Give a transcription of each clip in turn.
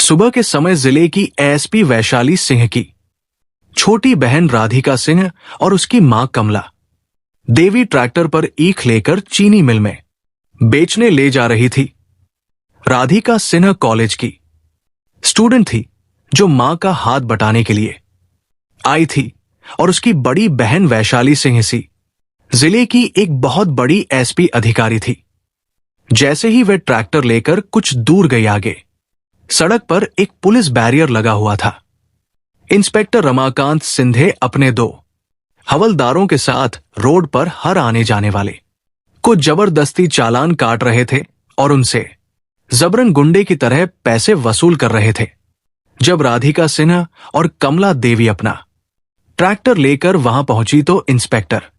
सुबह के समय जिले की एएसपी वैशाली सिंह की छोटी बहन राधिका सिंह और उसकी मां कमला देवी ट्रैक्टर पर ईख लेकर चीनी मिल में बेचने ले जा रही थी। राधिका सिन्हा कॉलेज की स्टूडेंट थी जो मां का हाथ बटाने के लिए आई थी और उसकी बड़ी बहन वैशाली सिंह सी जिले की एक बहुत बड़ी एसपी अधिकारी थी। जैसे ही वह ट्रैक्टर लेकर कुछ दूर गई, आगे सड़क पर एक पुलिस बैरियर लगा हुआ था। इंस्पेक्टर रमाकांत सिंधे अपने 2 हवलदारों के साथ रोड पर हर आने जाने वाले को जबरदस्ती चालान काट रहे थे और उनसे जबरन गुंडे की तरह पैसे वसूल कर रहे थे। जब राधिका सिन्हा और कमला देवी अपना ट्रैक्टर लेकर वहां पहुंची तो इंस्पेक्टर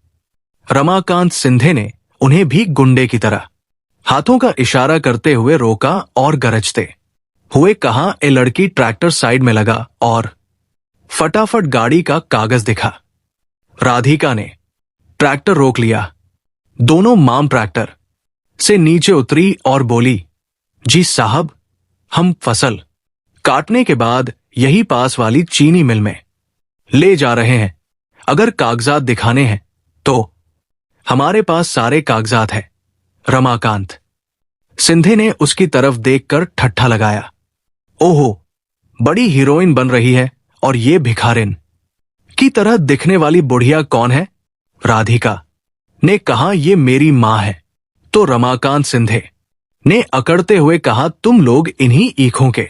रमाकांत सिंधे ने उन्हें भी गुंडे की तरह हाथों का इशारा करते हुए रोका और गरजते हुए कहा, ए लड़की, ट्रैक्टर साइड में लगा और फटाफट गाड़ी का कागज दिखा। राधिका ने ट्रैक्टर रोक लिया। दोनों माम ट्रैक्टर से नीचे उतरी और बोली, जी साहब, हम फसल काटने के बाद यही पास वाली चीनी मिल में ले जा रहे हैं। अगर कागजात दिखाने हैं तो हमारे पास सारे कागजात हैं। रमाकांत सिंधे ने उसकी तरफ देखकर ठट्ठा लगाया। ओहो, बड़ी हीरोइन बन रही है और ये भिखारिन की तरह दिखने वाली बुढ़िया कौन है? राधिका ने कहा, ये मेरी मां है। तो रमाकांत सिंधे ने अकड़ते हुए कहा, तुम लोग इन्हीं ईखों के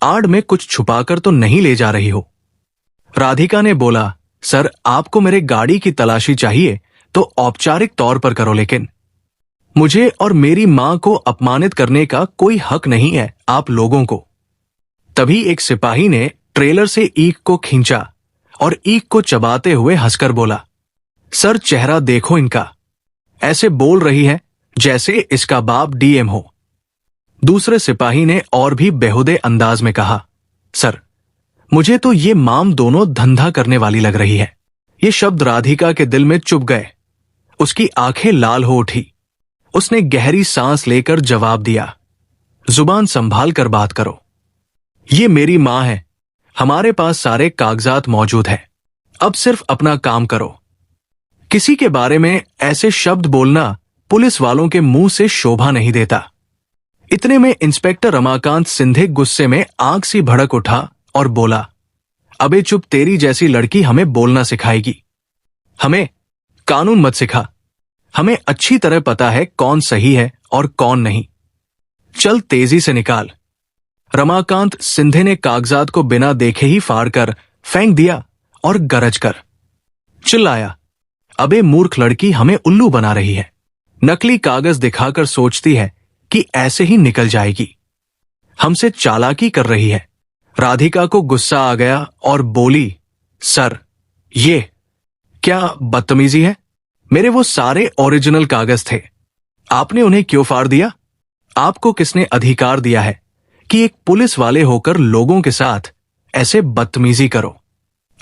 आड़ में कुछ छुपाकर तो नहीं ले जा रही हो? राधिका ने बोला, सर, आपको मेरे गाड़ी की तलाशी चाहिए तो औपचारिक तौर पर करो, लेकिन मुझे और मेरी मां को अपमानित करने का कोई हक नहीं है आप लोगों को। तभी एक सिपाही ने ट्रेलर से ईख को खींचा और ईख को चबाते हुए हंसकर बोला, सर, चेहरा देखो इनका, ऐसे बोल रही है जैसे इसका बाप डीएम हो। दूसरे सिपाही ने और भी बेहुदे अंदाज में कहा, सर, मुझे तो ये माम दोनों धंधा करने वाली लग रही है। ये शब्द राधिका के दिल में चुभ गए। उसकी आंखें लाल हो उठी। उसने गहरी सांस लेकर जवाब दिया, जुबान संभाल कर बात करो। ये मेरी मां है, हमारे पास सारे कागजात मौजूद हैं। अब सिर्फ अपना काम करो। किसी के बारे में ऐसे शब्द बोलना पुलिस वालों के मुंह से शोभा नहीं देता। इतने में इंस्पेक्टर रमाकांत सिंधे गुस्से में आंख सी भड़क उठा और बोला, अबे चुप, तेरी जैसी लड़की हमें बोलना सिखाएगी? हमें कानून मत सिखा। हमें अच्छी तरह पता है कौन सही है और कौन नहीं। चल, तेजी से निकाल। रमाकांत सिंधे ने कागजात को बिना देखे ही फाड़कर फेंक दिया और गरज कर चिल्लाया, अबे मूर्ख लड़की, हमें उल्लू बना रही है। नकली कागज दिखाकर सोचती है कि ऐसे ही निकल जाएगी। हमसे चालाकी कर रही है। राधिका को गुस्सा आ गया और बोली, सर, ये क्या बदतमीजी है? मेरे वो सारे ओरिजिनल कागज थे, आपने उन्हें क्यों फाड़ दिया? आपको किसने अधिकार दिया है कि एक पुलिस वाले होकर लोगों के साथ ऐसे बदतमीजी करो?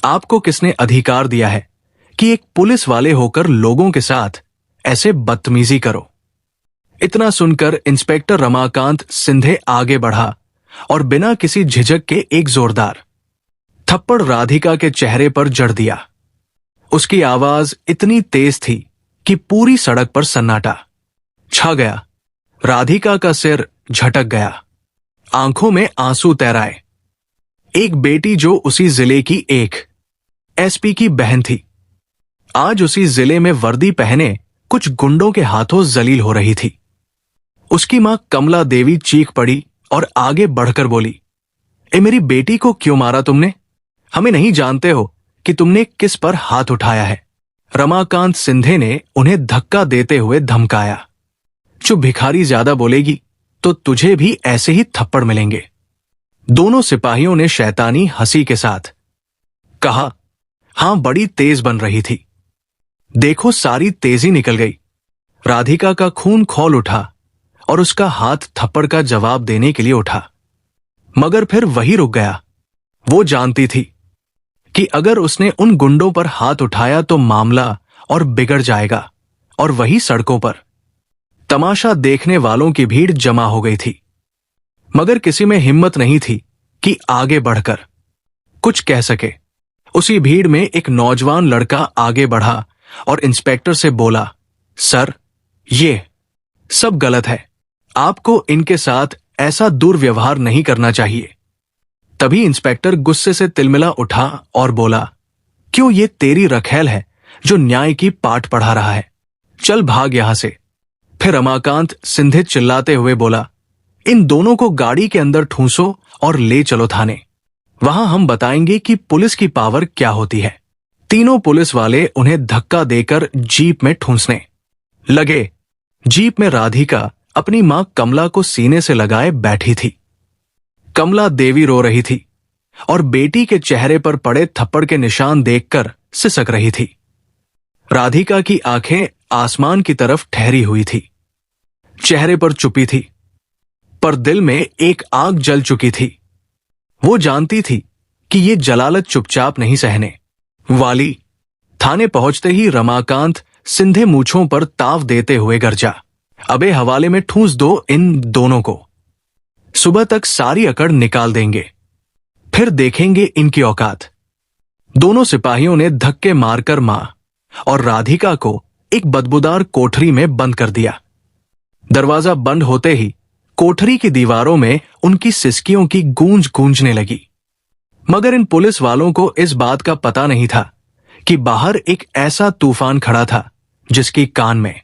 आपको किसने अधिकार दिया है कि एक पुलिस वाले होकर लोगों के साथ ऐसे बदतमीजी करो? इतना सुनकर इंस्पेक्टर रमाकांत सिंधे आगे बढ़ा और बिना किसी झिझक के एक जोरदार थप्पड़ राधिका के चेहरे पर जड़ दिया। उसकी आवाज इतनी तेज थी कि पूरी सड़क पर सन्नाटा छा गया। राधिका का सिर झटक गया, आंखों में आंसू तैराए। एक बेटी जो उसी जिले की एक एसपी की बहन थी, आज उसी जिले में वर्दी पहने कुछ गुंडों के हाथों जलील हो रही थी। उसकी मां कमला देवी चीख पड़ी और आगे बढ़कर बोली, ए मेरी बेटी को क्यों मारा तुमने? हमें नहीं जानते हो कि तुमने किस पर हाथ उठाया है? रमाकांत सिंधे ने उन्हें धक्का देते हुए धमकाया, चुप भिखारी, ज्यादा बोलेगी तो तुझे भी ऐसे ही थप्पड़ मिलेंगे। दोनों सिपाहियों ने शैतानी हंसी के साथ कहा, हां, बड़ी तेज बन रही थी, देखो सारी तेजी निकल गई। राधिका का खून खौल उठा और उसका हाथ थप्पड़ का जवाब देने के लिए उठा, मगर फिर वही रुक गया। वो जानती थी कि अगर उसने उन गुंडों पर हाथ उठाया तो मामला और बिगड़ जाएगा और वही सड़कों पर तमाशा देखने वालों की भीड़ जमा हो गई थी। मगर किसी में हिम्मत नहीं थी कि आगे बढ़कर कुछ कह सके। उसी भीड़ में एक नौजवान लड़का आगे बढ़ा और इंस्पेक्टर से बोला, सर, ये सब गलत है। आपको इनके साथ ऐसा दुर्व्यवहार नहीं करना चाहिए। तभी इंस्पेक्टर गुस्से से तिलमिला उठा और बोला, क्यों, ये तेरी रखैल है जो न्याय की पाठ पढ़ा रहा है? चल भाग यहां से। फिर रमाकांत सिंधे चिल्लाते हुए बोला, इन दोनों को गाड़ी के अंदर ठूंसो और ले चलो थाने। वहां हम बताएंगे कि पुलिस की पावर क्या होती है। तीनों पुलिस वाले उन्हें धक्का देकर जीप में ठूंसने लगे। जीप में राधिका अपनी मां कमला को सीने से लगाए बैठी थी। कमला देवी रो रही थी और बेटी के चेहरे पर पड़े थप्पड़ के निशान देखकर सिसक रही थी। राधिका की आंखें आसमान की तरफ ठहरी हुई थी। चेहरे पर चुपी थी, पर दिल में एक आग जल चुकी थी। वो जानती थी कि ये जलालत चुपचाप नहीं सहने वाली। थाने पहुंचते ही रमाकांत सिंधे मूछों पर ताव देते हुए गरजा, अबे हवाले में ठूंस दो इन दोनों को। सुबह तक सारी अकड़ निकाल देंगे, फिर देखेंगे इनकी औकात। दोनों सिपाहियों ने धक्के मारकर मां और राधिका को एक बदबूदार कोठरी में बंद कर दिया। दरवाजा बंद होते ही कोठरी की दीवारों में उनकी सिसकियों की गूंज गूंजने लगी। मगर इन पुलिस वालों को इस बात का पता नहीं था कि बाहर एक ऐसा तूफान खड़ा था जिसकी कान में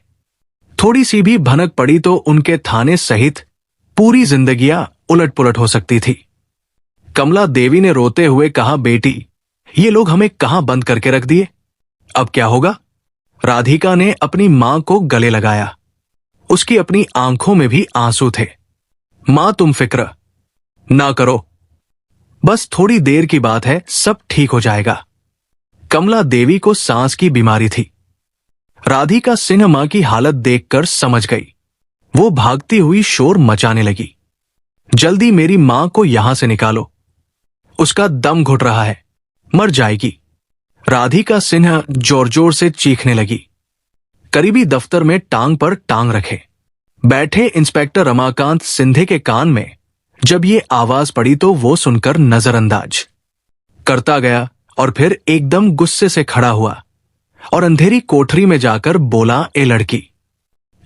थोड़ी सी भी भनक पड़ी तो उनके थाने सहित पूरी जिंदगियां उलट पुलट हो सकती थी। कमला देवी ने रोते हुए कहा, बेटी, ये लोग हमें कहां बंद करके रख दिए, अब क्या होगा? राधिका ने अपनी मां को गले लगाया। उसकी अपनी आंखों में भी आंसू थे। मां, तुम फिक्र ना करो, बस थोड़ी देर की बात है, सब ठीक हो जाएगा। कमला देवी को सांस की बीमारी थी। राधिका सिन्हा मां की हालत देखकर समझ गई। वो भागती हुई शोर मचाने लगी, जल्दी मेरी मां को यहां से निकालो, उसका दम घुट रहा है, मर जाएगी। राधिका सिन्हा जोर जोर से चीखने लगी। करीबी दफ्तर में टांग पर टांग रखे बैठे इंस्पेक्टर रमाकांत सिंधे के कान में जब ये आवाज पड़ी तो वो सुनकर नजरअंदाज करता गया और फिर एकदम गुस्से से खड़ा हुआ और अंधेरी कोठरी में जाकर बोला, ए लड़की,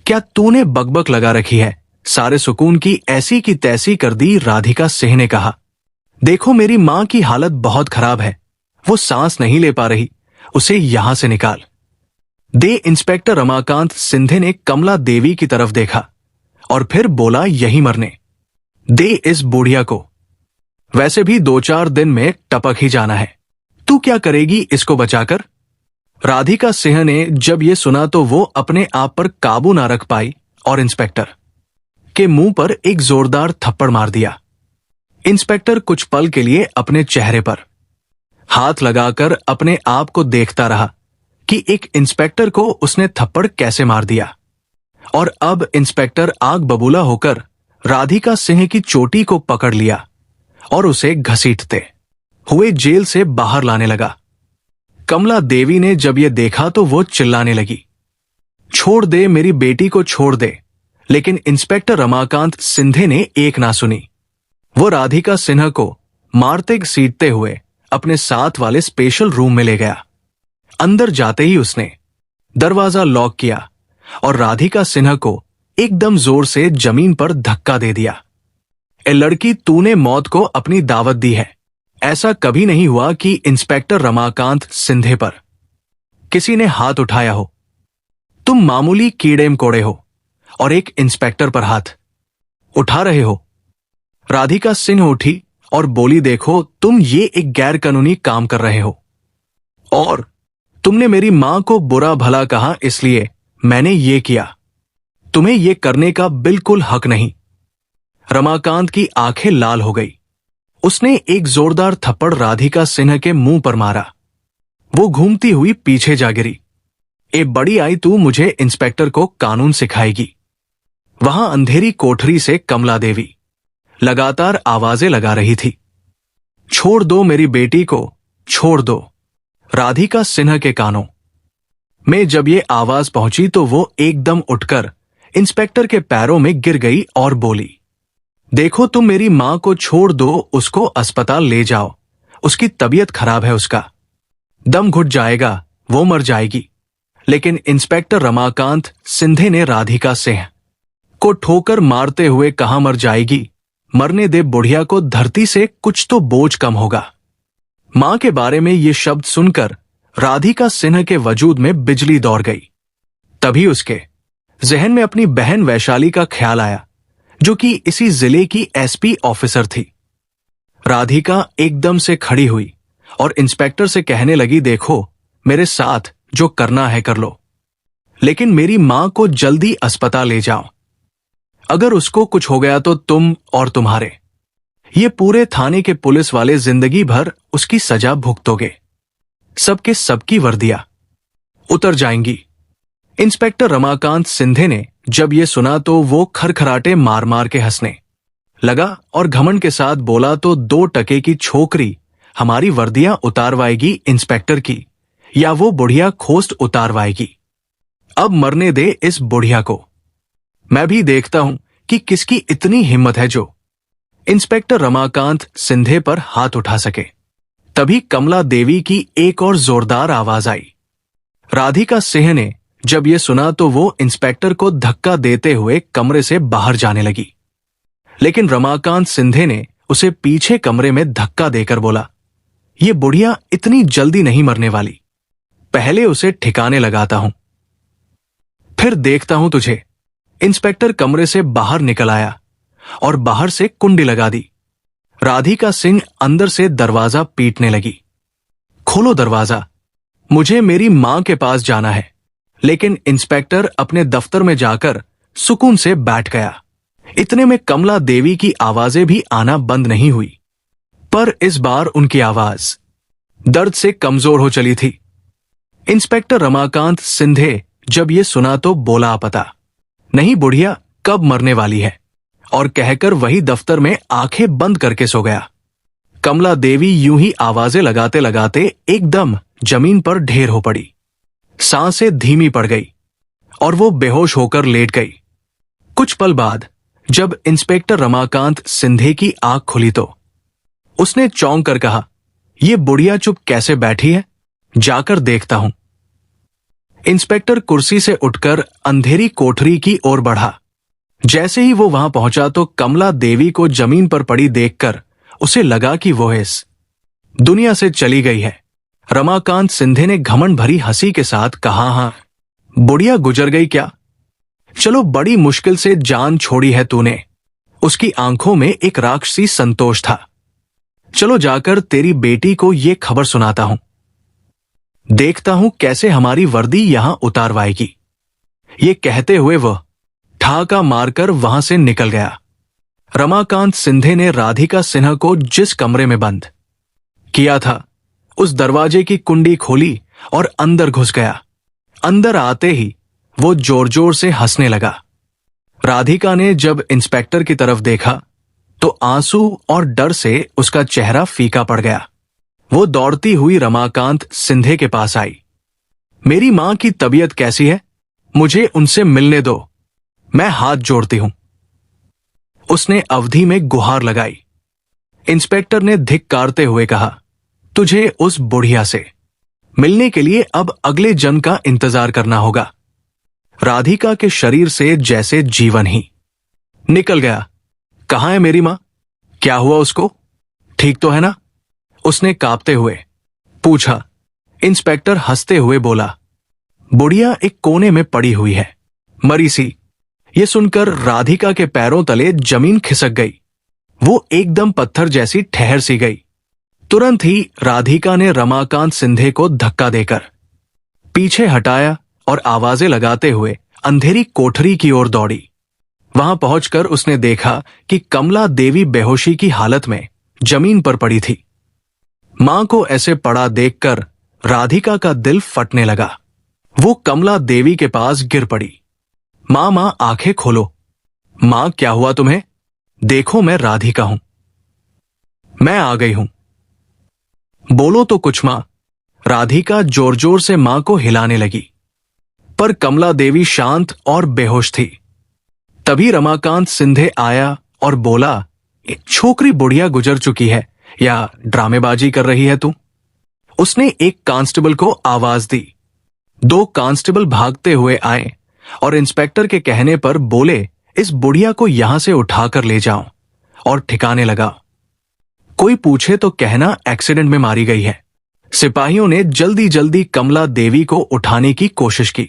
क्या तूने बकबक लगा रखी है? सारे सुकून की ऐसी की तैसी कर दी। राधिका सिंह ने कहा, देखो मेरी मां की हालत बहुत खराब है, वो सांस नहीं ले पा रही, उसे यहां से निकाल दे। इंस्पेक्टर रमाकांत सिंधे ने कमला देवी की तरफ देखा और फिर बोला, यही मरने दे इस बुढ़िया को, वैसे भी 2-4 दिन में टपक ही जाना है, तू क्या करेगी इसको बचाकर? राधिका सिंह ने जब ये सुना तो वो अपने आप पर काबू ना रख पाई और इंस्पेक्टर के मुंह पर एक जोरदार थप्पड़ मार दिया। इंस्पेक्टर कुछ पल के लिए अपने चेहरे पर हाथ लगाकर अपने आप को देखता रहा कि एक इंस्पेक्टर को उसने थप्पड़ कैसे मार दिया। और अब इंस्पेक्टर आग बबूला होकर राधिका सिंह की चोटी को पकड़ लिया और उसे घसीटते हुए जेल से बाहर लाने लगा। कमला देवी ने जब यह देखा तो वो चिल्लाने लगी, छोड़ दे मेरी बेटी को, छोड़ दे। लेकिन इंस्पेक्टर रमाकांत सिंधे ने एक ना सुनी। वो राधिका सिन्हा को मारते घसीटते हुए अपने साथ वाले स्पेशल रूम में ले गया। अंदर जाते ही उसने दरवाजा लॉक किया और राधिका सिन्हा को एकदम जोर से जमीन पर धक्का दे दिया। ए लड़की, तूने मौत को अपनी दावत दी है। ऐसा कभी नहीं हुआ कि इंस्पेक्टर रमाकांत सिंधे पर किसी ने हाथ उठाया हो। तुम मामूली कीड़े मकोड़े हो और एक इंस्पेक्टर पर हाथ उठा रहे हो। राधिका सिंह उठी और बोली, देखो तुम ये एक गैर कानूनी काम कर रहे हो और तुमने मेरी मां को बुरा भला कहा, इसलिए मैंने ये किया। तुम्हें ये करने का बिल्कुल हक नहीं। रमाकांत की आंखें लाल हो गई। उसने एक जोरदार थप्पड़ राधिका सिन्हा के मुंह पर मारा। वो घूमती हुई पीछे जा गिरी। ए बड़ी आई, तू मुझे इंस्पेक्टर को कानून सिखाएगी। वहां अंधेरी कोठरी से कमला देवी लगातार आवाजें लगा रही थी, छोड़ दो मेरी बेटी को, छोड़ दो। राधिका सिन्हा के कानों में जब ये आवाज पहुंची तो वो एकदम उठकर इंस्पेक्टर के पैरों में गिर गई और बोली, देखो, तुम मेरी माँ को छोड़ दो, उसको अस्पताल ले जाओ, उसकी तबीयत खराब है, उसका दम घुट जाएगा, वो मर जाएगी। लेकिन इंस्पेक्टर रमाकांत सिंधे ने राधिका सिंह को ठोकर मारते हुए कहा, मर जाएगी, मरने दे बुढ़िया को, धरती से कुछ तो बोझ कम होगा। मां के बारे में ये शब्द सुनकर राधिका सिन्हा के वजूद में बिजली दौड़ गई। तभी उसके जहन में अपनी बहन वैशाली का ख्याल आया, जो कि इसी जिले की एसपी ऑफिसर थी। राधिका एकदम से खड़ी हुई और इंस्पेक्टर से कहने लगी, देखो, मेरे साथ जो करना है कर लो, लेकिन मेरी मां को जल्दी अस्पताल ले जाओ। अगर उसको कुछ हो गया तो तुम और तुम्हारे ये पूरे थाने के पुलिस वाले जिंदगी भर उसकी सजा भुगतोगे। सबके सबकी वर्दियां उतर जाएंगी। इंस्पेक्टर रमाकांत सिंधे ने जब ये सुना तो वो खरखराटे मार मार के हंसने लगा और घमंड के साथ बोला, तो 2 टके की छोकरी हमारी वर्दियां उतारवाएगी इंस्पेक्टर की, या वो बुढ़िया खोस्ट उतारवाएगी? अब मरने दे इस बुढ़िया को, मैं भी देखता हूं कि किसकी इतनी हिम्मत है जो इंस्पेक्टर रमाकांत सिंधे पर हाथ उठा सके। तभी कमला देवी की एक और जोरदार आवाज आई। राधिका सिंह ने जब यह सुना तो वो इंस्पेक्टर को धक्का देते हुए कमरे से बाहर जाने लगी, लेकिन रमाकांत सिंधे ने उसे पीछे कमरे में धक्का देकर बोला, ये बुढ़िया इतनी जल्दी नहीं मरने वाली, पहले उसे ठिकाने लगाता हूं, फिर देखता हूं तुझे। इंस्पेक्टर कमरे से बाहर निकल आया और बाहर से कुंडी लगा दी। राधिका सिंह अंदर से दरवाजा पीटने लगी, खोलो दरवाजा, मुझे मेरी मां के पास जाना है। लेकिन इंस्पेक्टर अपने दफ्तर में जाकर सुकून से बैठ गया। इतने में कमला देवी की आवाजें भी आना बंद नहीं हुई, पर इस बार उनकी आवाज दर्द से कमजोर हो चली थी। इंस्पेक्टर रमाकांत सिंधे जब ये सुना तो बोला, पता नहीं बुढ़िया कब मरने वाली है, और कहकर वही दफ्तर में आंखें बंद करके सो गया। कमला देवी यूं ही आवाजें लगाते लगाते एकदम जमीन पर ढेर हो पड़ी। सांसें धीमी पड़ गई और वो बेहोश होकर लेट गई। कुछ पल बाद जब इंस्पेक्टर रमाकांत सिंधे की आंख खुली तो उसने चौंक कर कहा, ये बुढ़िया चुप कैसे बैठी है, जाकर देखता हूं। इंस्पेक्टर कुर्सी से उठकर अंधेरी कोठरी की ओर बढ़ा। जैसे ही वो वहां पहुंचा तो कमला देवी को जमीन पर पड़ी देखकर उसे लगा कि वो इस दुनिया से चली गई है। रमाकांत सिंधे ने घमंड भरी हंसी के साथ कहा, हां, बुढ़िया गुजर गई क्या? चलो, बड़ी मुश्किल से जान छोड़ी है तूने। उसकी आंखों में एक राक्षसी संतोष था। चलो जाकर तेरी बेटी को ये खबर सुनाता हूं, देखता हूं कैसे हमारी वर्दी यहां उतारवाएगी। ये कहते हुए वह ठाका मारकर वहां से निकल गया। रमाकांत सिंधे ने राधिका सिन्हा को जिस कमरे में बंद किया था उस दरवाजे की कुंडी खोली और अंदर घुस गया। अंदर आते ही वो जोर जोर से हंसने लगा। राधिका ने जब इंस्पेक्टर की तरफ देखा तो आंसू और डर से उसका चेहरा फीका पड़ गया। वो दौड़ती हुई रमाकांत सिंधे के पास आई। मेरी मां की तबीयत कैसी है? मुझे उनसे मिलने दो, मैं हाथ जोड़ती हूं। उसने अवधि में गुहार लगाई। इंस्पेक्टर ने धिक्कारते हुए कहा, तुझे उस बुढ़िया से मिलने के लिए अब अगले जन्म का इंतजार करना होगा। राधिका के शरीर से जैसे जीवन ही निकल गया। कहां है मेरी मां? क्या हुआ उसको? ठीक तो है ना? उसने कांपते हुए पूछा। इंस्पेक्टर हंसते हुए बोला, बुढ़िया एक कोने में पड़ी हुई है, मरी सी। ये सुनकर राधिका के पैरों तले जमीन खिसक गई। वो एकदम पत्थर जैसी ठहर सी गई। तुरंत ही राधिका ने रमाकांत सिंधे को धक्का देकर पीछे हटाया और आवाजें लगाते हुए अंधेरी कोठरी की ओर दौड़ी। वहां पहुंचकर उसने देखा कि कमला देवी बेहोशी की हालत में जमीन पर पड़ी थी। मां को ऐसे पड़ा देखकर राधिका का दिल फटने लगा। वो कमला देवी के पास गिर पड़ी। मां, आंखें खोलो। मां, क्या हुआ तुम्हें? देखो, मैं राधिका हूं, मैं आ गई हूं। बोलो तो कुछ मां। राधिका जोर जोर से मां को हिलाने लगी, पर कमला देवी शांत और बेहोश थी। तभी रमाकांत सिंधे आया और बोला, एक छोकरी बुढ़िया गुजर चुकी है या ड्रामेबाजी कर रही है तू? उसने एक कांस्टेबल को आवाज दी। 2 कांस्टेबल भागते हुए आए और इंस्पेक्टर के कहने पर बोले, इस बुढ़िया को यहां से उठाकर ले जाओ और ठिकाने लगा। कोई पूछे तो कहना एक्सीडेंट में मारी गई है। सिपाहियों ने जल्दी जल्दी कमला देवी को उठाने की कोशिश की।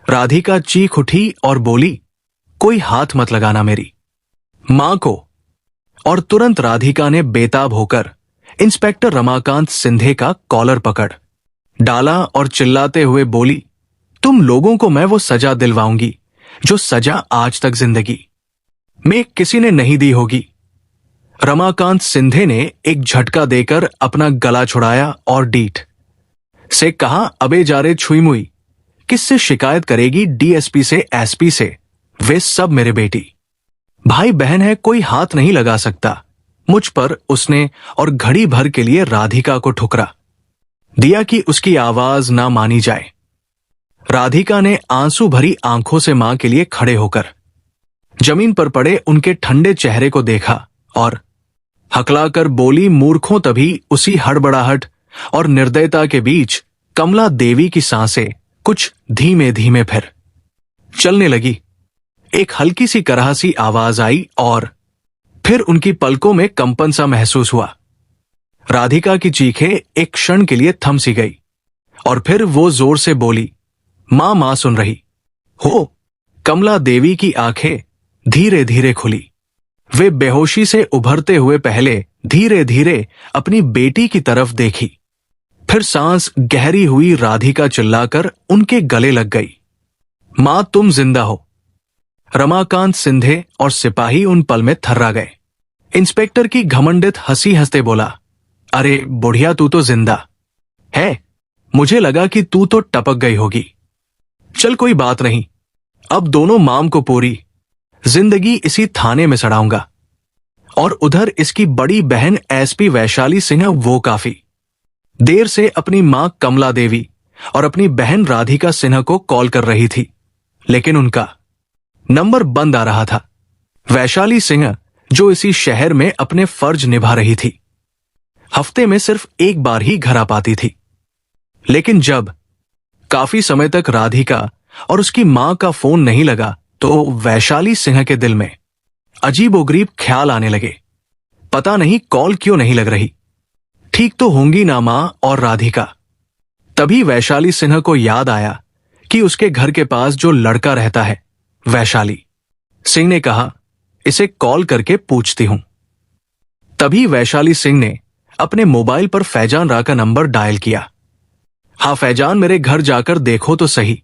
राधिका चीख उठी और बोली, कोई हाथ मत लगाना मेरी मां को। और तुरंत राधिका ने बेताब होकर इंस्पेक्टर रमाकांत सिंधे का कॉलर पकड़ डाला और चिल्लाते हुए बोली, तुम लोगों को मैं वो सजा दिलवाऊंगी जो सजा आज तक जिंदगी में किसी ने नहीं दी होगी। रमाकांत सिंधे ने एक झटका देकर अपना गला छुड़ाया और डीठ से कहा, अबे जा रे छुई मुई, किससे शिकायत करेगी? डीएसपी से, एसपी से, वे सब मेरे बेटी भाई बहन है, कोई हाथ नहीं लगा सकता मुझ पर। उसने और घड़ी भर के लिए राधिका को ठुकरा दिया कि उसकी आवाज ना मानी जाए। राधिका ने आंसू भरी आंखों से मां के लिए खड़े होकर जमीन पर पड़े उनके ठंडे चेहरे को देखा और हकलाकर बोली, मूर्खों। तभी उसी हड़बड़ाहट और निर्दयता के बीच कमला देवी की सांसें कुछ धीमे धीमे फिर चलने लगी। एक हल्की सी कराहसी आवाज आई और फिर उनकी पलकों में कंपन सा महसूस हुआ। राधिका की चीखें एक क्षण के लिए थम सी गई और फिर वो जोर से बोली, मां मां सुन रही हो? कमला देवी की आंखें धीरे धीरे खुली। वे बेहोशी से उभरते हुए पहले धीरे धीरे अपनी बेटी की तरफ देखी, फिर सांस गहरी हुई। राधिका चिल्लाकर उनके गले लग गई, मां तुम जिंदा हो। रमाकांत सिंधे और सिपाही उन पल में थर्रा गए। इंस्पेक्टर की घमंडित हंसी हंसते बोला, अरे बुढ़िया, तू तो जिंदा है, मुझे लगा कि तू तो टपक गई होगी। चल कोई बात नहीं, अब दोनों माम को पूरी जिंदगी इसी थाने में सड़ाऊंगा। और उधर इसकी बड़ी बहन एसपी वैशाली सिंह वो काफी देर से अपनी मां कमला देवी और अपनी बहन राधिका सिन्हा को कॉल कर रही थी, लेकिन उनका नंबर बंद आ रहा था। वैशाली सिंह जो इसी शहर में अपने फर्ज निभा रही थी, हफ्ते में सिर्फ एक बार ही घर आ पाती थी, लेकिन जब काफी समय तक राधिका और उसकी मां का फोन नहीं लगा तो वैशाली सिंह के दिल में अजीबोगरीब ख्याल आने लगे। पता नहीं कॉल क्यों नहीं लग रही, ठीक तो होंगी ना मां और राधिका। तभी वैशाली सिन्हा को याद आया कि उसके घर के पास जो लड़का रहता है, वैशाली सिंह ने कहा, इसे कॉल करके पूछती हूं। तभी वैशाली सिंह ने अपने मोबाइल पर फैजान रा का नंबर डायल किया। हाँ फैजान, मेरे घर जाकर देखो तो सही,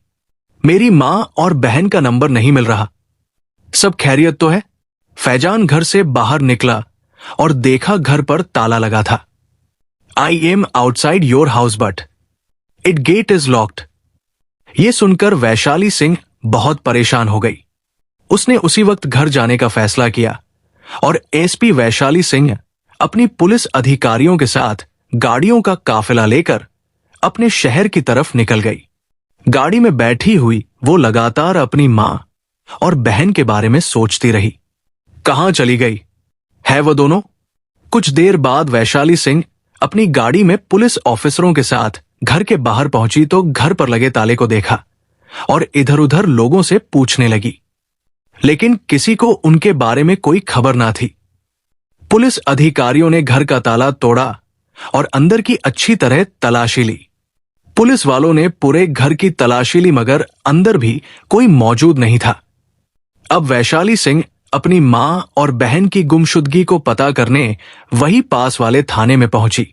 मेरी मां और बहन का नंबर नहीं मिल रहा। सब खैरियत तो है? फैजान घर से बाहर निकला और देखा घर पर ताला लगा था। I am outside your house but it get is locked. यह सुनकर वैशाली सिंह बहुत परेशान हो गई। उसने उसी वक्त घर जाने का फैसला किया और एसपी वैशाली सिंह अपनी पुलिस अधिकारियों के साथ गाड़ियों का काफिला लेकर अपने शहर की तरफ निकल गई। गाड़ी में बैठी हुई वो लगातार अपनी मां और बहन के बारे में सोचती रही। कहां चली गई है वो दोनों? कुछ देर बाद वैशाली सिंह अपनी गाड़ी में पुलिस ऑफिसरों के साथ घर के बाहर पहुंची तो घर पर लगे ताले को देखा और इधर उधर लोगों से पूछने लगी, लेकिन किसी को उनके बारे में कोई खबर ना थी। पुलिस अधिकारियों ने घर का ताला तोड़ा और अंदर की अच्छी तरह तलाशी ली। पुलिस वालों ने पूरे घर की तलाशी ली, मगर अंदर भी कोई मौजूद नहीं था। अब वैशाली सिंह अपनी मां और बहन की गुमशुदगी को पता करने वही पास वाले थाने में पहुंची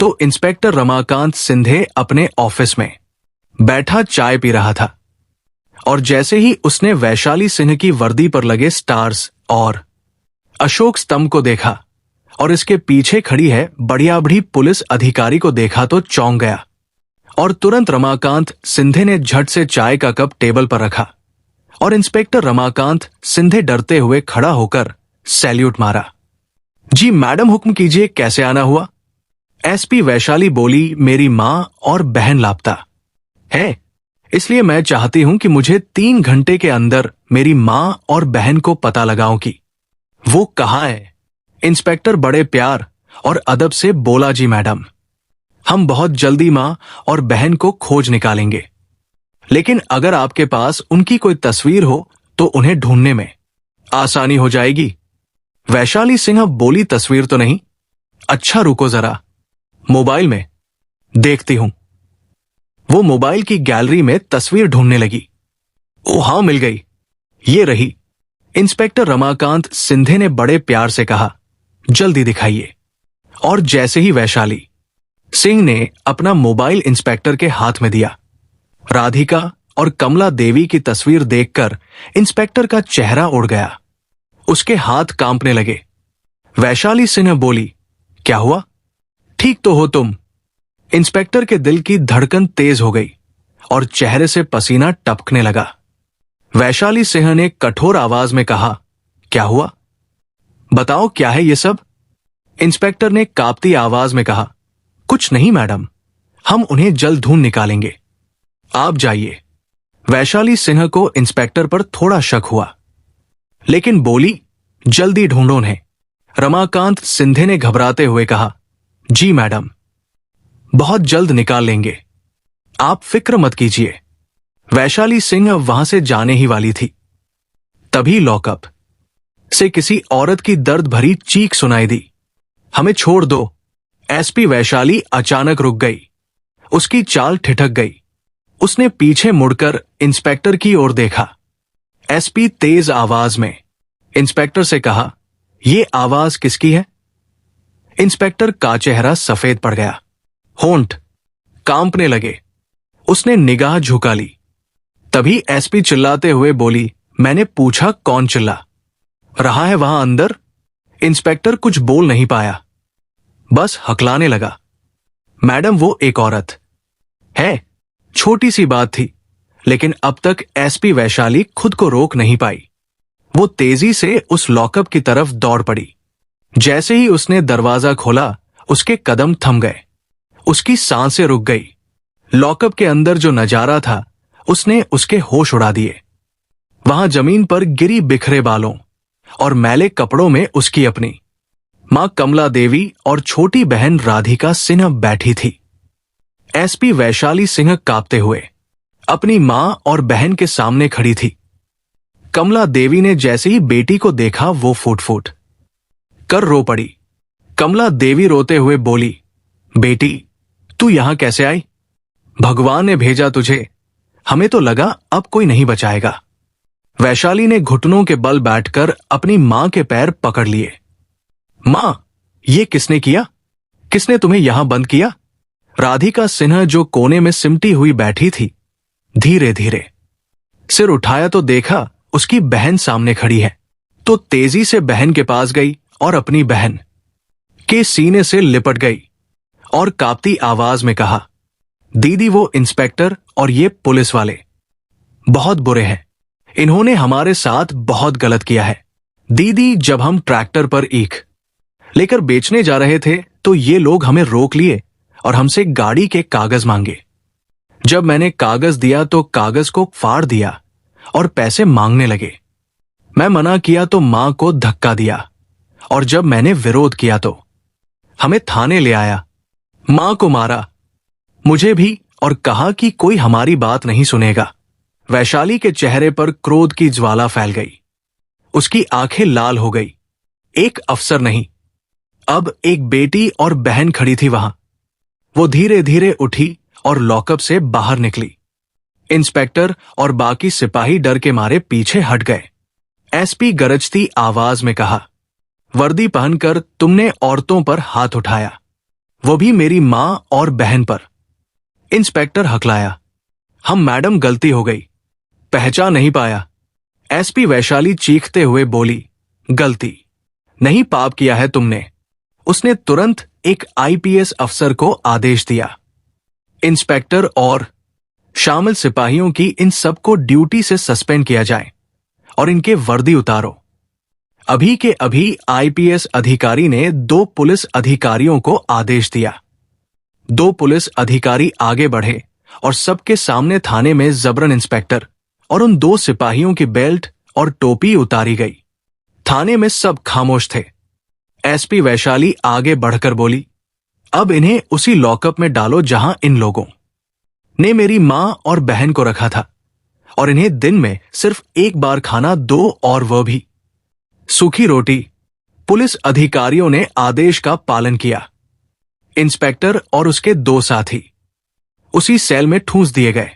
तो इंस्पेक्टर रमाकांत सिंधे अपने ऑफिस में बैठा चाय पी रहा था और जैसे ही उसने वैशाली सिंह की वर्दी पर लगे स्टार्स और अशोक स्तंभ को देखा और इसके पीछे खड़ी है बढ़िया-बढ़ी पुलिस अधिकारी को देखा तो चौंक गया और तुरंत रमाकांत सिंधे ने झट से चाय का कप टेबल पर रखा और इंस्पेक्टर रमाकांत सिंधे डरते हुए खड़ा होकर सैल्यूट मारा। जी मैडम, हुक्म कीजिए, कैसे आना हुआ? एसपी वैशाली बोली, मेरी मां और बहन लापता है, इसलिए मैं चाहती हूं कि मुझे 3 घंटे के अंदर मेरी मां और बहन को पता लगाओ कि वो कहाँ है? इंस्पेक्टर बड़े प्यार और अदब से बोला, जी मैडम, हम बहुत जल्दी माँ और बहन को खोज निकालेंगे, लेकिन अगर आपके पास उनकी कोई तस्वीर हो तो उन्हें ढूंढने में आसानी हो जाएगी। वैशाली सिंह बोली, तस्वीर तो नहीं। अच्छा रुको जरा, मोबाइल में देखती हूं। वो मोबाइल की गैलरी में तस्वीर ढूंढने लगी। ओ हाँ, मिल गई, ये रही। इंस्पेक्टर रमाकांत सिंधे ने बड़े प्यार से कहा, जल्दी दिखाइए। और जैसे ही वैशाली सिंह ने अपना मोबाइल इंस्पेक्टर के हाथ में दिया, राधिका और कमला देवी की तस्वीर देखकर इंस्पेक्टर का चेहरा उड़ गया। उसके हाथ कांपने लगे। वैशाली सिंह बोली, क्या हुआ? ठीक तो हो तुम? इंस्पेक्टर के दिल की धड़कन तेज हो गई और चेहरे से पसीना टपकने लगा। वैशाली सिंह ने कठोर आवाज में कहा, क्या हुआ? बताओ, क्या है ये सब? इंस्पेक्टर ने कांपती आवाज में कहा, कुछ नहीं मैडम, हम उन्हें जल्द ढूंढ निकालेंगे, आप जाइए। वैशाली सिंह को इंस्पेक्टर पर थोड़ा शक हुआ, लेकिन बोली, जल्दी ढूंढो उन्हें। रमाकांत सिंधे ने घबराते हुए कहा, जी मैडम, बहुत जल्द निकाल लेंगे, आप फिक्र मत कीजिए। वैशाली सिंह वहां से जाने ही वाली थी, तभी लॉकअप से किसी औरत की दर्द भरी चीख सुनाई दी, हमें छोड़ दो। एसपी वैशाली अचानक रुक गई। उसकी चाल ठिठक गई। उसने पीछे मुड़कर इंस्पेक्टर की ओर देखा। एसपी तेज आवाज में इंस्पेक्टर से कहा, यह आवाज किसकी है? इंस्पेक्टर का चेहरा सफेद पड़ गया, होंठ कांपने लगे। उसने निगाह झुका ली। तभी एसपी चिल्लाते हुए बोली, मैंने पूछा कौन चिल्ला रहा है वहां अंदर? इंस्पेक्टर कुछ बोल नहीं पाया, बस हकलाने लगा। मैडम, वो एक औरत है। छोटी सी बात थी, लेकिन अब तक एसपी वैशाली खुद को रोक नहीं पाई। वो तेजी से उस लॉकअप की तरफ दौड़ पड़ी। जैसे ही उसने दरवाजा खोला, उसके कदम थम गए। उसकी सांसें रुक गई। लॉकअप के अंदर जो नजारा था, उसने उसके होश उड़ा दिए। वहां जमीन पर गिरी बिखरे बालों और मैले कपड़ों में उसकी अपनी मां कमला देवी और छोटी बहन राधिका सिन्हा बैठी थी। एसपी वैशाली सिंह कांपते हुए अपनी मां और बहन के सामने खड़ी थी। कमला देवी ने जैसे ही बेटी को देखा, वो फूट फूट कर रो पड़ी। कमला देवी रोते हुए बोली, बेटी, तू यहां कैसे आई? भगवान ने भेजा तुझे, हमें तो लगा अब कोई नहीं बचाएगा। वैशाली ने घुटनों के बल बैठकर अपनी मां के पैर पकड़ लिए। मां, ये किसने किया? किसने तुम्हें यहां बंद किया? राधिका सिन्हा, जो कोने में सिमटी हुई बैठी थी, धीरे धीरे सिर उठाया तो देखा उसकी बहन सामने खड़ी है। तो तेजी से बहन के पास गई और अपनी बहन के सीने से लिपट गई और कांपती आवाज में कहा, दीदी, वो इंस्पेक्टर और ये पुलिस वाले बहुत बुरे हैं। इन्होंने हमारे साथ बहुत गलत किया है। दीदी, जब हम ट्रैक्टर पर ईख लेकर बेचने जा रहे थे तो ये लोग हमें रोक लिए और हमसे गाड़ी के कागज मांगे। जब मैंने कागज दिया तो कागज को फाड़ दिया और पैसे मांगने लगे। मैं मना किया तो मां को धक्का दिया और जब मैंने विरोध किया तो हमें थाने ले आया। मां को मारा, मुझे भी, और कहा कि कोई हमारी बात नहीं सुनेगा। वैशाली के चेहरे पर क्रोध की ज्वाला फैल गई। उसकी आंखें लाल हो गई। एक अफसर नहीं, अब एक बेटी और बहन खड़ी थी वहां। वो धीरे धीरे उठी और लॉकअप से बाहर निकली। इंस्पेक्टर और बाकी सिपाही डर के मारे पीछे हट गए। एसपी गरजती आवाज में कहा, वर्दी पहनकर तुमने औरतों पर हाथ उठाया, वो भी मेरी मां और बहन पर। इंस्पेक्टर हकलाया, हम मैडम, गलती हो गई, पहचान नहीं पाया। एसपी वैशाली चीखते हुए बोली, गलती नहीं, पाप किया है तुमने। उसने तुरंत एक आईपीएस अफसर को आदेश दिया। इंस्पेक्टर और शामिल सिपाहियों की इन सबको ड्यूटी से सस्पेंड किया जाए और इनके वर्दी उतारो। अभी के अभी आईपीएस अधिकारी ने 2 पुलिस अधिकारियों को आदेश दिया। 2 पुलिस अधिकारी आगे बढ़े और सबके सामने थाने में जबरन इंस्पेक्टर और उन 2 सिपाहियों की बेल्ट और टोपी उतारी गई। थाने में सब खामोश थे। एसपी वैशाली आगे बढ़कर बोली, अब इन्हें उसी लॉकअप में डालो जहां इन लोगों ने मेरी मां और बहन को रखा था, और इन्हें दिन में सिर्फ एक बार खाना दो, और वह भी सूखी रोटी। पुलिस अधिकारियों ने आदेश का पालन किया। इंस्पेक्टर और उसके 2 साथी उसी सेल में ठूंस दिए गए।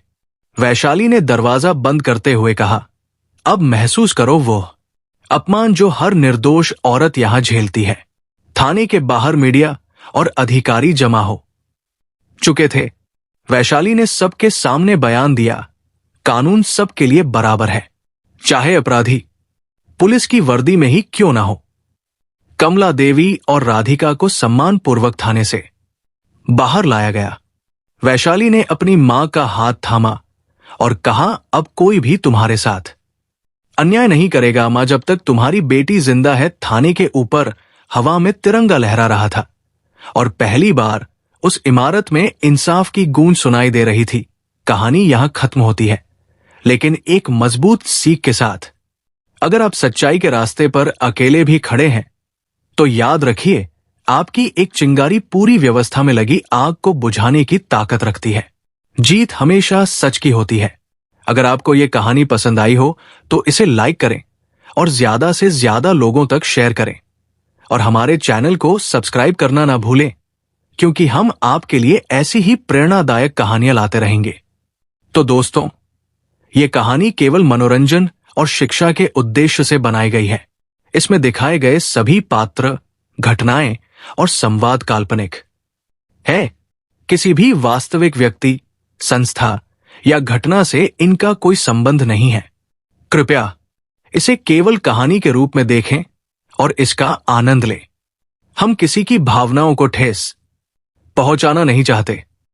वैशाली ने दरवाजा बंद करते हुए कहा, अब महसूस करो वो अपमान जो हर निर्दोष औरत यहां झेलती है। थाने के बाहर मीडिया और अधिकारी जमा हो चुके थे। वैशाली ने सबके सामने बयान दिया, कानून सबके लिए बराबर है, चाहे अपराधी पुलिस की वर्दी में ही क्यों ना हो। कमला देवी और राधिका को सम्मानपूर्वक थाने से बाहर लाया गया। वैशाली ने अपनी मां का हाथ थामा और कहा, अब कोई भी तुम्हारे साथ अन्याय नहीं करेगा मां, जब तक तुम्हारी बेटी जिंदा है। थाने के ऊपर हवा में तिरंगा लहरा रहा था और पहली बार उस इमारत में इंसाफ की गूंज सुनाई दे रही थी। कहानी यहां खत्म होती है, लेकिन एक मजबूत सीख के साथ। अगर आप सच्चाई के रास्ते पर अकेले भी खड़े हैं तो याद रखिए, आपकी एक चिंगारी पूरी व्यवस्था में लगी आग को बुझाने की ताकत रखती है। जीत हमेशा सच की होती है। अगर आपको यह कहानी पसंद आई हो तो इसे लाइक करें और ज्यादा से ज्यादा लोगों तक शेयर करें, और हमारे चैनल को सब्सक्राइब करना ना भूलें, क्योंकि हम आपके लिए ऐसी ही प्रेरणादायक कहानियां लाते रहेंगे। तो दोस्तों, ये कहानी केवल मनोरंजन और शिक्षा के उद्देश्य से बनाई गई है। इसमें दिखाए गए सभी पात्र, घटनाएं और संवाद काल्पनिक है। किसी भी वास्तविक व्यक्ति, संस्था या घटना से इनका कोई संबंध नहीं है। कृपया इसे केवल कहानी के रूप में देखें और इसका आनंद लें। हम किसी की भावनाओं को ठेस पहुंचाना नहीं चाहते।